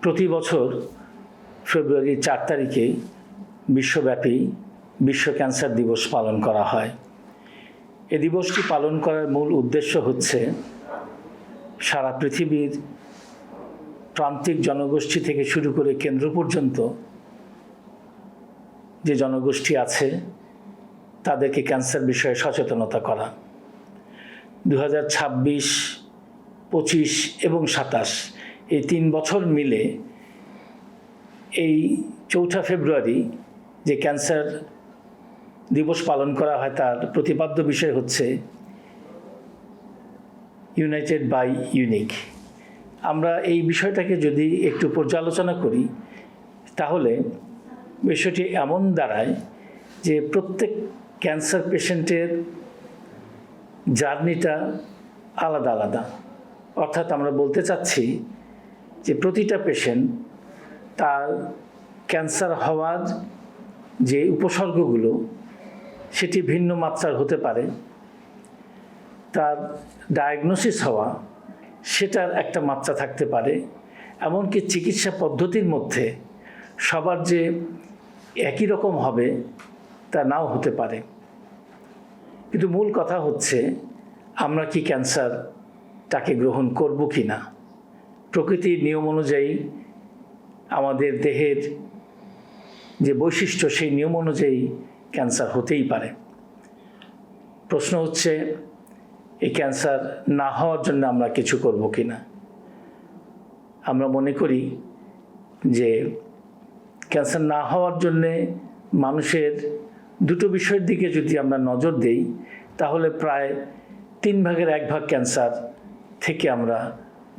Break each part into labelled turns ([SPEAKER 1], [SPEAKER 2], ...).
[SPEAKER 1] প্রতি বছর ফেব্রুয়ারি 4 তারিখে বিশ্বব্যাপী বিশ্ব ক্যান্সার দিবস পালন করা হয়। এ দিবসটি পালন করার মূল উদ্দেশ্য হচ্ছে সারা পৃথিবীর প্রান্তিক জনগোষ্ঠী থেকে শুরু করে কেন্দ্র পর্যন্ত যে জনগোষ্ঠী আছে তাদেরকে ক্যান্সার বিষয়ে সচেতনতা করা। 2026, 25 এবং 27 এই 3 বছর মিলে এই 4 ফেব্রুয়ারি যে ক্যান্সার দিবস পালন করা হয় তার প্রতিপাদ্য বিষয় হচ্ছে ইউনাইটেড বাই ইউনিক। আমরা এই বিষয়টাকে যদি একটু পর্যালোচনা করি তাহলে বিষয়টি এমন দাঁড়ায় যে প্রত্যেক ক্যান্সার পেশেন্টের জার্নিটা আলাদা আলাদা। অর্থাৎ আমরা বলতে চাচ্ছি যে প্রতিটা পেশেন্ট তার ক্যান্সার হওয়ার যে উপসর্গগুলো সেটি ভিন্ন মাত্রার হতে পারে, তার ডায়াগনোসিস হওয়া সেটার একটা মাত্রা থাকতে পারে, এমনকি চিকিৎসা পদ্ধতির মধ্যে সবার যে একই রকম হবে তা নাও হতে পারে। কিন্তু মূল কথা হচ্ছে আমরা কি ক্যান্সারটাকে গ্রহণ করব কি না। প্রকৃতির নিয়ম অনুযায়ী আমাদের দেহের যে বৈশিষ্ট্য সেই নিয়ম অনুযায়ী ক্যান্সার হতেই পারে। প্রশ্ন হচ্ছে এই ক্যান্সার না হওয়ার জন্য আমরা কিছু করব কি না। আমরা মনে করি যে ক্যান্সার না হওয়ার জন্যে মানুষের দুটো বিষয়ের দিকে যদি আমরা নজর দেই তাহলে প্রায় 3 ভাগের 1 ভাগ ক্যান্সার থেকে আমরা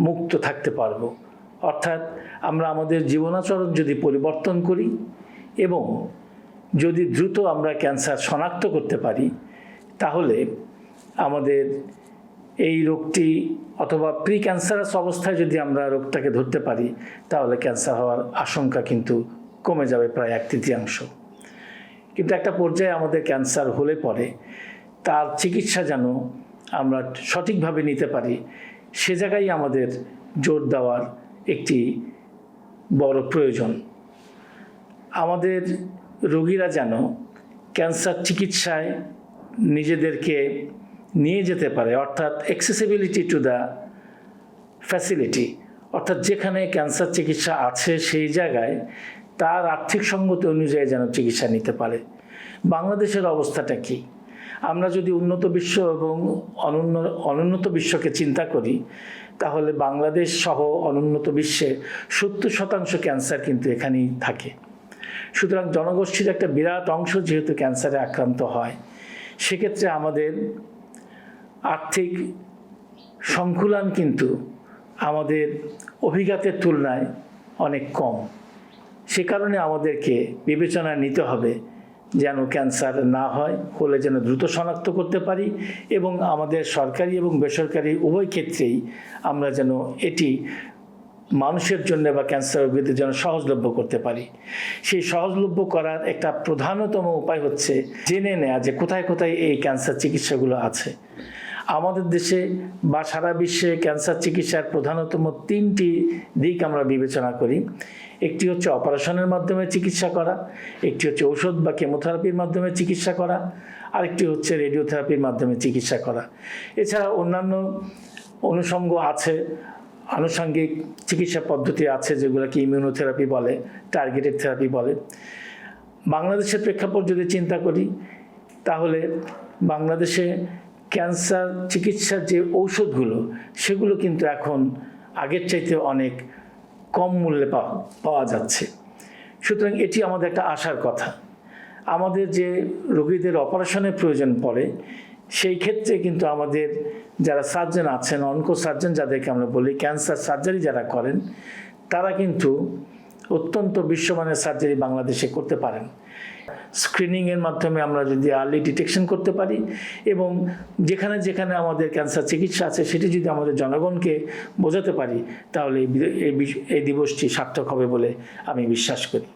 [SPEAKER 1] মুক্ত থাকতে পারবো। অর্থাৎ আমরা আমাদের জীবনাচরণ যদি পরিবর্তন করি এবং যদি দ্রুত আমরা ক্যান্সার শনাক্ত করতে পারি তাহলে আমাদের এই রোগটি অথবা প্রি ক্যান্সারাস অবস্থায় যদি আমরা রোগটাকে ধরতে পারি তাহলে ক্যান্সার হওয়ার আশঙ্কা কিন্তু কমে যাবে প্রায় 1/3। কিন্তু একটা পর্যায়ে আমাদের ক্যান্সার হলে পরে তার চিকিৎসা যেন আমরা সঠিকভাবে নিতে পারি সে জায়গায় আমাদের জোর দেওয়ার একটি বড় প্রয়োজন। আমাদের রোগীরা যেন ক্যান্সার চিকিৎসায় নিজেদেরকে নিয়ে যেতে পারে, অর্থাৎ অ্যাক্সেসিবিলিটি টু দ্য ফ্যাসিলিটি, অর্থাৎ যেখানে ক্যান্সার চিকিৎসা আছে সেই জায়গায় তার আর্থিক সঙ্গতি অনুযায়ী যেন চিকিৎসা নিতে পারে। বাংলাদেশের অবস্থাটা কি? আমরা যদি উন্নত বিশ্ব এবং অনুন্নত বিশ্বকে চিন্তা করি তাহলে বাংলাদেশ সহ অনুন্নত বিশ্বে 70% ক্যান্সার কিন্তু এখানেই থাকে। সুতরাং জনগোষ্ঠীর একটা বিরাট অংশ যেহেতু ক্যান্সারে আক্রান্ত হয় সেক্ষেত্রে আমাদের আর্থিক সংকুলান কিন্তু আমাদের অভিজ্ঞতার তুলনায় অনেক কম। সে কারণে আমাদেরকে বিবেচনায় নিতে হবে যেন ক্যান্সার না হয়, হলে যেন দ্রুত শনাক্ত করতে পারি এবং আমাদের সরকারি এবং বেসরকারি উভয় ক্ষেত্রেই আমরা যেন এটি মানুষের জন্য বা ক্যান্সার রোগীদের জন্য সহজলভ্য করতে পারি। সেই সহজলভ্য করার একটা প্রধানতম উপায় হচ্ছে জেনে নেওয়া যে কোথায় কোথায় এই ক্যান্সার চিকিৎসাগুলো আছে। আমাদের দেশে বা সারা বিশ্বে ক্যান্সার চিকিৎসার প্রধানতম 3টি দিক আমরা বিবেচনা করি। একটি হচ্ছে অপারেশনের মাধ্যমে চিকিৎসা করা, একটি হচ্ছে ঔষধ বা কেমোথেরাপির মাধ্যমে চিকিৎসা করা, আরেকটি হচ্ছে রেডিওথেরাপির মাধ্যমে চিকিৎসা করা। এছাড়া অন্যান্য অনুষঙ্গ আছে, আনুষঙ্গিক চিকিৎসা পদ্ধতি আছে যেগুলোকে ইমিউনোথেরাপি বলে, টার্গেটেড থেরাপি বলে। বাংলাদেশের প্রেক্ষাপট যদি চিন্তা করি তাহলে বাংলাদেশে ক্যান্সার চিকিৎসার যে ঔষধগুলো সেগুলো কিন্তু এখন আগের চাইতে অনেক কম মূল্যে পাওয়া যাচ্ছে। সুতরাং এটি আমাদের একটা আশার কথা। আমাদের যে রোগীদের অপারেশনের প্রয়োজন পড়ে সেই ক্ষেত্রে কিন্তু আমাদের যারা সার্জন আছেন, অনকো সার্জন যাদেরকে আমরা বলি, ক্যান্সার সার্জারি যারা করেন তারা কিন্তু অত্যন্ত বিশ্বমানের সার্জারি বাংলাদেশে করতে পারেন। স্ক্রিনিংয়ের মাধ্যমে আমরা যদি আর্লি ডিটেকশন করতে পারি এবং যেখানে যেখানে আমাদের ক্যান্সার চিকিৎসা আছে সেটি যদি আমাদের জনগণকে বোঝাতে পারি তাহলে এই দিবসটি সার্থক হবে বলে আমি বিশ্বাস করি।